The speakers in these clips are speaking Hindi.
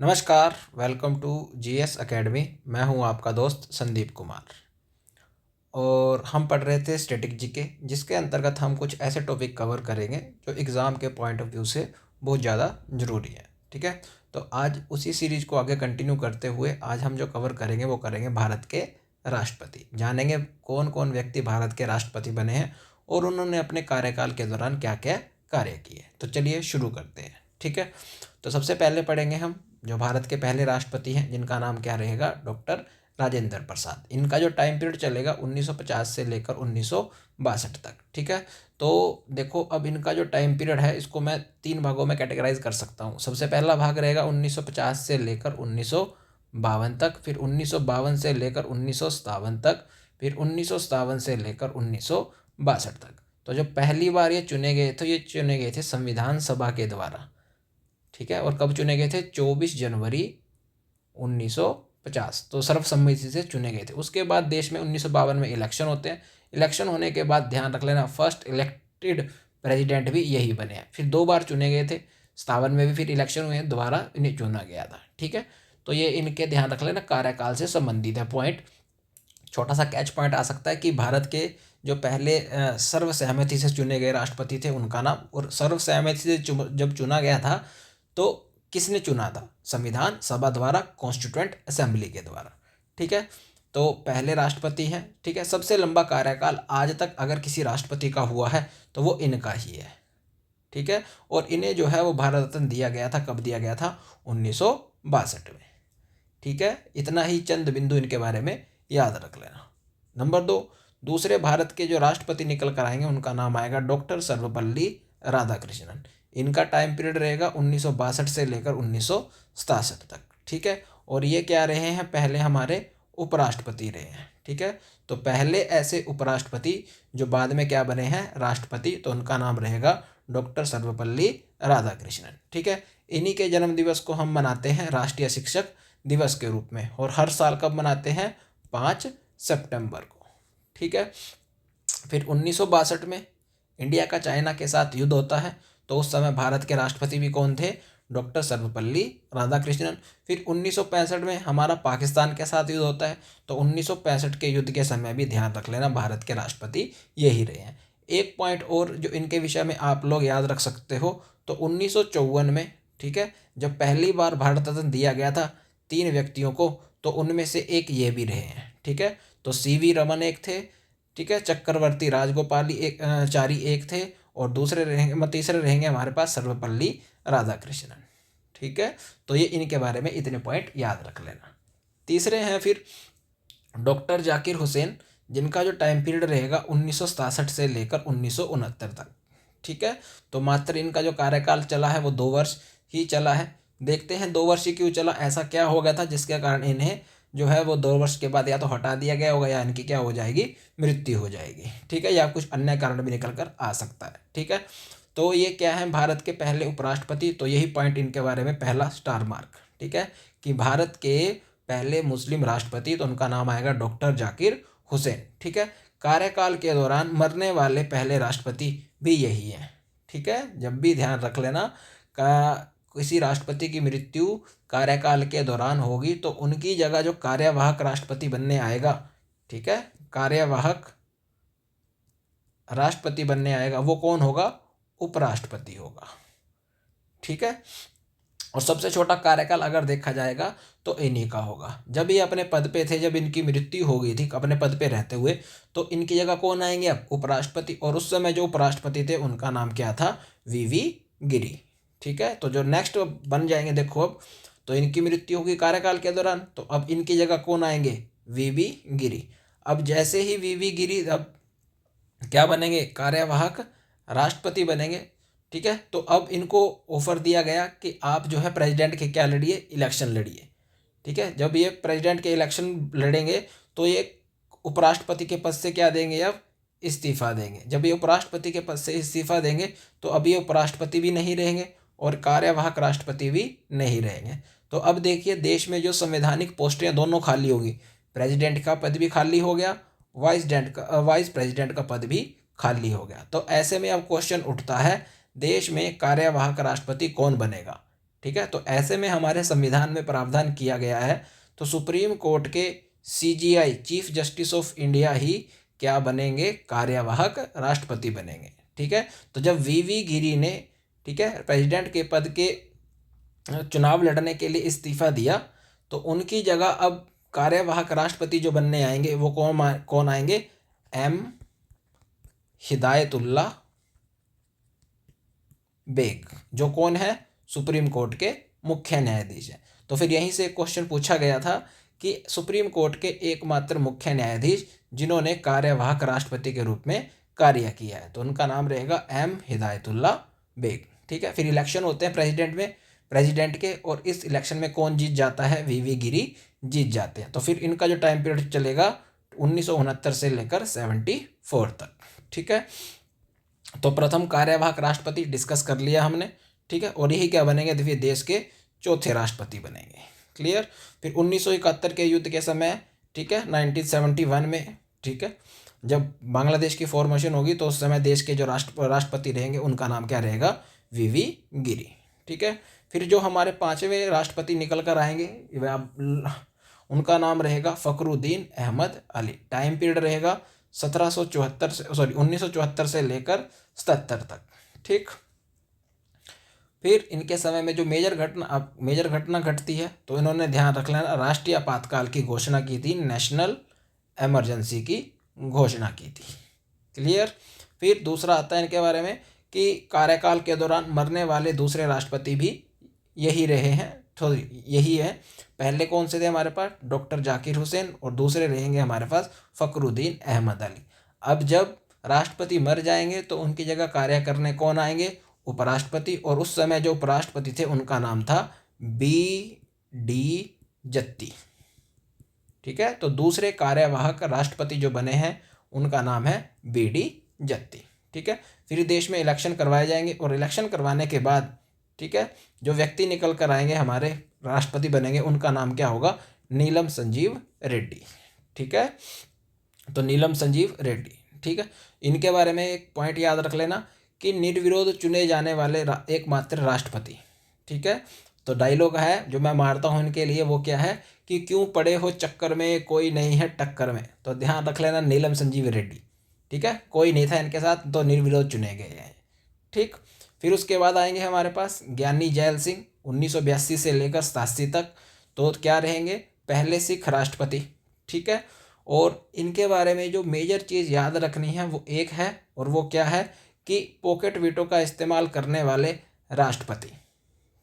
नमस्कार, वेलकम टू जीएस एकेडमी। मैं हूं आपका दोस्त संदीप कुमार और हम पढ़ रहे थे स्टैटिक जीके, जिसके अंतर्गत हम कुछ ऐसे टॉपिक कवर करेंगे जो एग्ज़ाम के पॉइंट ऑफ व्यू से बहुत ज़्यादा ज़रूरी है। ठीक है, तो आज उसी सीरीज को आगे कंटिन्यू करते हुए आज हम जो कवर करेंगे वो करेंगे भारत के राष्ट्रपति। जानेंगे कौन कौन व्यक्ति भारत के राष्ट्रपति बने हैं और उन्होंने अपने कार्यकाल के दौरान क्या क्या कार्य किए। तो चलिए शुरू करते हैं। ठीक है, तो सबसे पहले पढ़ेंगे हम जो भारत के पहले राष्ट्रपति हैं, जिनका नाम क्या रहेगा, डॉक्टर राजेंद्र प्रसाद। इनका जो टाइम पीरियड चलेगा 1950 से लेकर 1962 तक। ठीक है, तो देखो अब इनका जो टाइम पीरियड है इसको मैं 3 भागों में कैटेगराइज कर सकता हूँ। सबसे पहला भाग रहेगा 1950 से लेकर 1952 तक, फिर 1952 से लेकर 1957 तक, फिर 1957 से लेकर 1962 तक। तो जो पहली बार ये चुने गए थे, ये चुने गए थे संविधान सभा के द्वारा। ठीक है, और कब चुने गए थे? 24 जनवरी 1950। तो सर्वसम्मति से चुने गए थे। उसके बाद देश में 1952 में इलेक्शन होते हैं। इलेक्शन होने के बाद ध्यान रख लेना, फर्स्ट इलेक्टेड प्रेसिडेंट भी यही बने हैं। फिर 2 बार चुने गए थे, 57 में भी फिर इलेक्शन हुए, दोबारा इन्हें चुना गया था। ठीक है, तो ये इनके ध्यान रख लेना, कार्यकाल से संबंधित है पॉइंट। छोटा सा कैच पॉइंट आ सकता है कि भारत के जो पहले सर्वसहमति से चुने गए राष्ट्रपति थे उनका नाम, और सर्वसहमति से जब चुना गया था तो किसने चुना था? संविधान सभा द्वारा, कॉन्स्टिट्यूएंट असेंबली के द्वारा। ठीक है, तो पहले राष्ट्रपति हैं। ठीक है, सबसे लंबा कार्यकाल आज तक अगर किसी राष्ट्रपति का हुआ है तो वो इनका ही है। ठीक है, और इन्हें जो है वो भारत रत्न दिया गया था। कब दिया गया था? 1962 में। ठीक है, इतना ही चंद बिंदु इनके बारे में याद रख लेना। नंबर 2, दूसरे भारत के जो राष्ट्रपति निकल कर आएंगे उनका नाम आएगा डॉक्टर सर्वपल्ली राधाकृष्णन। इनका टाइम पीरियड रहेगा 1962 से लेकर 1967 तक। ठीक है, और ये क्या रहे हैं? पहले हमारे उपराष्ट्रपति रहे हैं। ठीक है, तो पहले ऐसे उपराष्ट्रपति जो बाद में क्या बने हैं? राष्ट्रपति। तो उनका नाम रहेगा डॉक्टर सर्वपल्ली राधाकृष्णन। ठीक है, इन्हीं के जन्म दिवस को हम मनाते हैं राष्ट्रीय शिक्षक दिवस के रूप में, और हर साल कब मनाते हैं? 5 सितंबर को। ठीक है, फिर 1962 में इंडिया का चाइना के साथ युद्ध होता है, तो उस समय भारत के राष्ट्रपति भी कौन थे? डॉक्टर सर्वपल्ली राधाकृष्णन। फिर 1965 में हमारा पाकिस्तान के साथ युद्ध होता है, तो 1965 के युद्ध के समय भी ध्यान रख लेना, भारत के राष्ट्रपति यही रहे हैं। एक पॉइंट और जो इनके विषय में आप लोग याद रख सकते हो, तो 1954 में, ठीक है, जब पहली बार भारत रत्न दिया गया था 3 व्यक्तियों को, तो उनमें से एक ये भी रहे हैं। ठीक है, तो सीवी रमन एक थे, ठीक है, चक्रवर्ती राजगोपाली एक चारी एक थे, और दूसरे रहेंगे, तीसरे रहेंगे हमारे पास सर्वपल्ली राधाकृष्णन। ठीक है, तो ये इनके बारे में इतने पॉइंट याद रख लेना। तीसरे हैं फिर डॉक्टर जाकिर हुसैन, जिनका जो टाइम पीरियड रहेगा 1967 से लेकर 1969 तक। ठीक है, तो मात्र इनका जो कार्यकाल चला है वो 2 वर्ष ही चला है। देखते हैं 2 वर्ष ही क्यों चला, ऐसा क्या हो गया था जिसके कारण इन्हें जो है वो 2 वर्ष के बाद या तो हटा दिया गया होगा या इनकी क्या हो जाएगी? मृत्यु हो जाएगी। ठीक है, या कुछ अन्य कारण भी निकल कर आ सकता है। ठीक है, तो ये क्या है? भारत के पहले उपराष्ट्रपति। तो यही पॉइंट इनके बारे में, पहला स्टार मार्क। ठीक है, कि भारत के पहले मुस्लिम राष्ट्रपति, तो उनका नाम आएगा डॉक्टर जाकिर हुसैन। ठीक है, कार्यकाल के दौरान मरने वाले पहले राष्ट्रपति भी यही हैं। ठीक है, जब भी ध्यान रख लेना, का किसी राष्ट्रपति की मृत्यु कार्यकाल के दौरान होगी तो उनकी जगह जो कार्यवाहक राष्ट्रपति बनने आएगा, ठीक है, कार्यवाहक राष्ट्रपति बनने आएगा, वो कौन होगा? उपराष्ट्रपति होगा। ठीक है, और सबसे छोटा कार्यकाल अगर देखा जाएगा तो इन्हीं का होगा। जब ये अपने पद पे थे, जब इनकी मृत्यु हो गई थी अपने पद पे रहते हुए, तो इनकी जगह कौन आएंगे? अब उपराष्ट्रपति। और उस समय जो उपराष्ट्रपति थे उनका नाम क्या था? वीवी गिरी। ठीक है, तो जो नेक्स्ट बन जाएंगे, देखो अब तो इनकी मृत्यु होगी कार्यकाल के दौरान, तो अब इनकी जगह कौन आएंगे? वीवी गिरी। अब जैसे ही वीवी गिरी अब क्या बनेंगे? कार्यवाहक राष्ट्रपति बनेंगे। ठीक है, तो अब इनको ऑफर दिया गया कि आप जो है प्रेसिडेंट के क्या लड़िए? इलेक्शन लड़िए। ठीक है, जब ये प्रेसिडेंट के इलेक्शन लड़ेंगे तो ये उपराष्ट्रपति के पद से क्या देंगे? अब इस्तीफा देंगे। जब ये उपराष्ट्रपति के पद से इस्तीफा देंगे तो अब ये उपराष्ट्रपति भी नहीं रहेंगे और कार्यवाहक राष्ट्रपति भी नहीं रहेंगे। तो अब देखिए, देश में जो संवैधानिक पोस्टें दोनों खाली होगी, प्रेसिडेंट का पद भी खाली हो गया, वाइस प्रेसिडेंट का पद भी खाली हो गया। तो ऐसे में अब क्वेश्चन उठता है, देश में कार्यवाहक राष्ट्रपति कौन बनेगा? ठीक है। तो ऐसे में हमारे संविधान में प्रावधान किया गया है, तो सुप्रीम कोर्ट के CJI chief justice of India ही क्या बनेंगे, कार्यवाहक राष्ट्रपति बनेंगे। ठीक है। तो जब VV गिरी ने, ठीक है, प्रेसिडेंट के पद के चुनाव लड़ने के लिए इस्तीफा दिया, तो उनकी जगह अब कार्यवाहक राष्ट्रपति जो बनने आएंगे वो कौन आएंगे, M हिदायतुल्ला बेग, जो कौन है, सुप्रीम कोर्ट के मुख्य न्यायाधीश हैं। तो फिर यहीं से क्वेश्चन पूछा गया था कि सुप्रीम कोर्ट के एकमात्र मुख्य न्यायाधीश जिन्होंने कार्यवाहक राष्ट्रपति के रूप में कार्य किया है, तो उनका नाम रहेगा M हिदायतुल्ला बेग। ठीक है। फिर इलेक्शन होते हैं प्रेसिडेंट के, और इस इलेक्शन में कौन जीत जाता है, VV गिरी जीत जाते हैं। तो फिर इनका जो टाइम पीरियड चलेगा 1969 से लेकर 74 तक। ठीक है। तो प्रथम कार्यवाहक राष्ट्रपति डिस्कस कर लिया हमने। ठीक है। और यही क्या बनेंगे, देखिए देश के चौथे राष्ट्रपति बनेंगे। क्लियर। फिर 1971 के युद्ध के समय, ठीक है, 1971 में, ठीक है, जब बांग्लादेश की फॉर्मेशन होगी तो उस समय देश के जो राष्ट्रपति रहेंगे उनका नाम क्या रहेगा, VV गिरी। ठीक है। फिर जो हमारे 5वें राष्ट्रपति निकल कर आएंगे उनका नाम रहेगा फखरुद्दीन अहमद अली। टाइम पीरियड रहेगा 1974 से लेकर 77 तक। ठीक। फिर इनके समय में जो मेजर घटना घटती है, तो इन्होंने ध्यान रख लेना, राष्ट्रीय आपातकाल की घोषणा की थी, नेशनल इमरजेंसी की घोषणा की थी। क्लियर। फिर दूसरा आता है इनके बारे में कि कार्यकाल के दौरान मरने वाले दूसरे राष्ट्रपति भी यही रहे हैं, तो यही है। पहले कौन से थे हमारे पास, डॉक्टर जाकिर हुसैन, और दूसरे रहेंगे हमारे पास फखरुद्दीन अहमद अली। अब जब राष्ट्रपति मर जाएंगे तो उनकी जगह कार्य करने कौन आएंगे, उपराष्ट्रपति, और उस समय जो उपराष्ट्रपति थे उनका नाम था BD जत्ती। ठीक है। तो दूसरे कार्यवाहक राष्ट्रपति जो बने हैं उनका नाम है BD जत्ती। ठीक है। फिर देश में इलेक्शन करवाए जाएंगे, और इलेक्शन करवाने के बाद, ठीक है, जो व्यक्ति निकल कर आएंगे हमारे राष्ट्रपति बनेंगे उनका नाम क्या होगा, नीलम संजीव रेड्डी। ठीक है। तो नीलम संजीव रेड्डी। ठीक है। इनके बारे में एक पॉइंट याद रख लेना कि निर्विरोध चुने जाने वाले एकमात्र राष्ट्रपति। ठीक है। तो डायलॉग है जो मैं मारता हूँ इनके लिए, वो क्या है कि क्यों पड़े हो चक्कर में, कोई नहीं है टक्कर में। तो ध्यान रख लेना, नीलम संजीव रेड्डी। ठीक है। कोई नहीं था इनके साथ, तो निर्विरोध चुने गए हैं। ठीक। फिर उसके बाद आएंगे हमारे पास ज्ञानी जैल सिंह, 1982 से लेकर 87 तक, तो क्या रहेंगे, पहले सिख राष्ट्रपति। ठीक है। और इनके बारे में जो मेजर चीज़ याद रखनी है वो एक है, और वो क्या है कि पॉकेट वीटो का इस्तेमाल करने वाले राष्ट्रपति।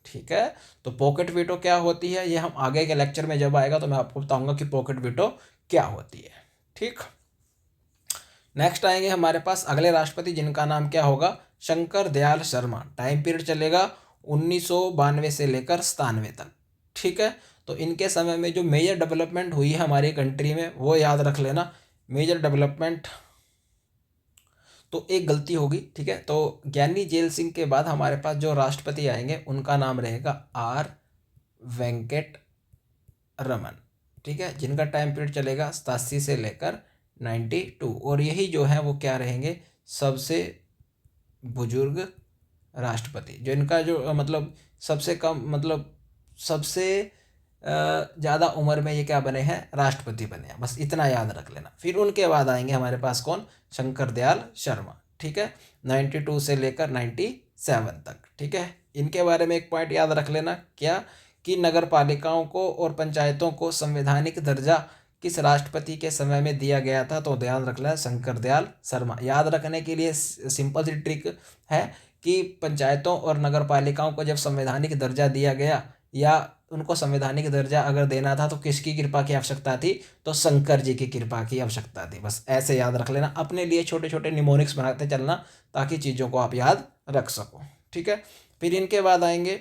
ठीक है। तो पॉकेट वीटो क्या होती है, ये हम आगे के लेक्चर में जब आएगा तो मैं आपको बताऊंगा कि पॉकेट वीटो क्या होती है। ठीक। नेक्स्ट आएंगे हमारे पास अगले राष्ट्रपति, जिनका नाम क्या होगा, शंकर दयाल शर्मा। टाइम पीरियड चलेगा 1992 से लेकर 97 तक। ठीक है। तो इनके समय में जो मेजर डेवलपमेंट हुई है हमारी कंट्री में वो याद रख लेना। मेजर डेवलपमेंट, तो एक गलती होगी। ठीक है। तो ज्ञानी जैल सिंह के बाद हमारे पास जो राष्ट्रपति आएंगे उनका नाम रहेगा R वेंकट रमन। ठीक है। जिनका टाइम पीरियड चलेगा 87 से लेकर 92, और यही जो है वो क्या रहेंगे, सबसे बुजुर्ग राष्ट्रपति। जो इनका जो मतलब सबसे कम, मतलब सबसे ज़्यादा उम्र में ये क्या बने हैं, राष्ट्रपति बने हैं। बस इतना याद रख लेना। फिर उनके बाद आएंगे हमारे पास कौन, शंकर दयाल शर्मा। ठीक है। 92 से लेकर 97 तक। ठीक है। इनके बारे में एक पॉइंट याद रख लेना, क्या कि नगर पालिकाओं को और पंचायतों को संवैधानिक दर्जा किस राष्ट्रपति के समय में दिया गया था, तो ध्यान रख लेना, शंकर दयाल शर्मा। याद रखने के लिए सिंपल सी ट्रिक है कि पंचायतों और नगर पालिकाओं को जब संवैधानिक दर्जा दिया गया, या उनको संवैधानिक दर्जा अगर देना था तो किसकी कृपा की आवश्यकता थी, तो शंकर जी की कृपा की आवश्यकता थी। बस ऐसे याद रख लेना, अपने लिए छोटे छोटे निमोनिक्स बनाते चलना ताकि चीज़ों को आप याद रख सको। ठीक है। फिर इनके बाद आएंगे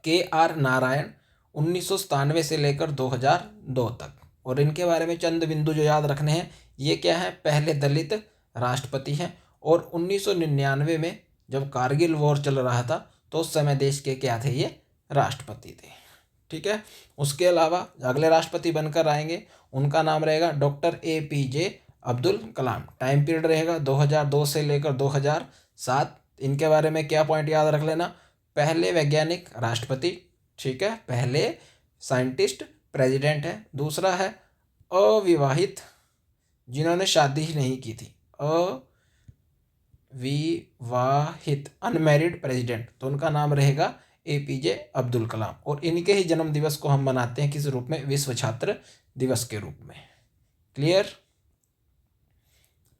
KR नारायण, 1997 से लेकर 2002 तक, और इनके बारे में चंद बिंदु जो याद रखने हैं, ये क्या है, पहले दलित राष्ट्रपति हैं, और 1999 में जब कारगिल वॉर चल रहा था तो उस समय देश के क्या थे, ये राष्ट्रपति थे। ठीक है। उसके अलावा अगले राष्ट्रपति बनकर आएंगे, उनका नाम रहेगा doctor APJ Abdul Kalam. Time period रहेगा 2002 से लेकर 2007। इनके बारे में क्या पॉइंट याद रख लेना, पहले वैज्ञानिक राष्ट्रपति, ठीक है, पहले साइंटिस्ट प्रेसिडेंट है। दूसरा है अविवाहित, जिन्होंने शादी ही नहीं की थी, अविवाहित अनमैरिड प्रेसिडेंट, तो उनका नाम रहेगा APJ अब्दुल कलाम। और इनके ही जन्म दिवस को हम मनाते हैं किस रूप में, विश्व छात्र दिवस के रूप में। क्लियर।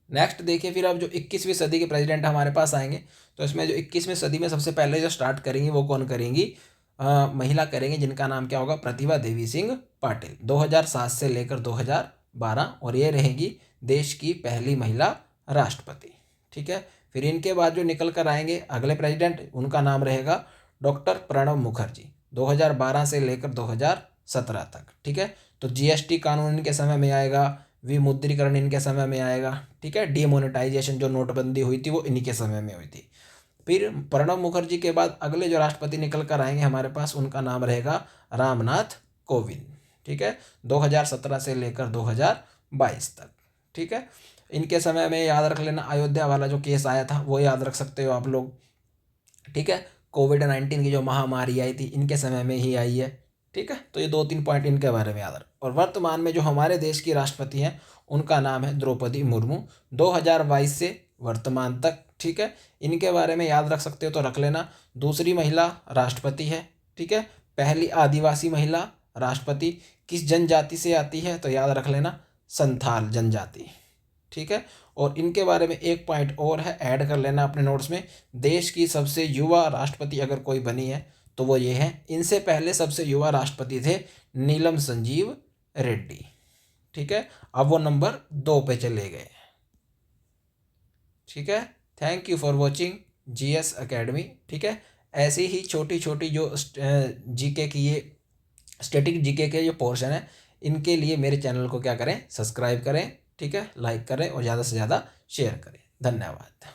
नेक्स्ट देखिए फिर अब जो 21वीं सदी के प्रेसिडेंट हमारे पास आएंगे, तो इसमें जो 21वीं सदी में सबसे पहले जो स्टार्ट करेंगी वो कौन करेंगी, महिला करेंगे, जिनका नाम क्या होगा, प्रतिभा देवी सिंह पाटिल, 2007 से लेकर 2012, और ये रहेगी देश की पहली महिला राष्ट्रपति। ठीक है। फिर इनके बाद जो निकल कर आएंगे अगले प्रेसिडेंट, उनका नाम रहेगा डॉक्टर प्रणब मुखर्जी, 2012 से लेकर 2017 तक। ठीक है। तो GST कानून इनके समय में आएगा, विमुद्रीकरण इनके समय में आएगा। ठीक है। डीमोनेटाइजेशन जो नोटबंदी हुई थी वो इन्हीं के समय में हुई थी। फिर प्रणब मुखर्जी के बाद अगले जो राष्ट्रपति निकल कर आएंगे हमारे पास, उनका नाम रहेगा रामनाथ कोविंद। ठीक है। 2017 से लेकर 2022 तक। ठीक है। इनके समय में याद रख लेना, अयोध्या वाला जो केस आया था वो याद रख सकते हो आप लोग। ठीक है। कोविड-19 की जो महामारी आई थी इनके समय में ही आई है। ठीक है। तो ये 2-3 पॉइंट इनके बारे में याद रख। और वर्तमान में जो हमारे देश की राष्ट्रपति हैं उनका नाम है द्रौपदी मुर्मू, 2022 से वर्तमान तक। ठीक है। इनके बारे में याद रख सकते हो तो रख लेना। दूसरी महिला राष्ट्रपति है। ठीक है। पहली आदिवासी महिला राष्ट्रपति किस जनजाति से आती है, तो याद रख लेना, संथाल जनजाति। ठीक है। और इनके बारे में एक पॉइंट और है, ऐड कर लेना अपने नोट्स में, देश की सबसे युवा राष्ट्रपति अगर कोई बनी है तो वो ये है। इनसे पहले सबसे युवा राष्ट्रपति थे नीलम संजीव रेड्डी। ठीक है। अब वो नंबर 2 पे चले गए। ठीक है। Thank you for watching GS academy. ठीक है। ऐसी ही छोटी छोटी जो GK की ये स्टैटिक GK के जो पोर्शन है, इनके लिए मेरे चैनल को क्या करें, सब्सक्राइब करें। ठीक है। लाइक करें और ज़्यादा से ज़्यादा शेयर करें। धन्यवाद।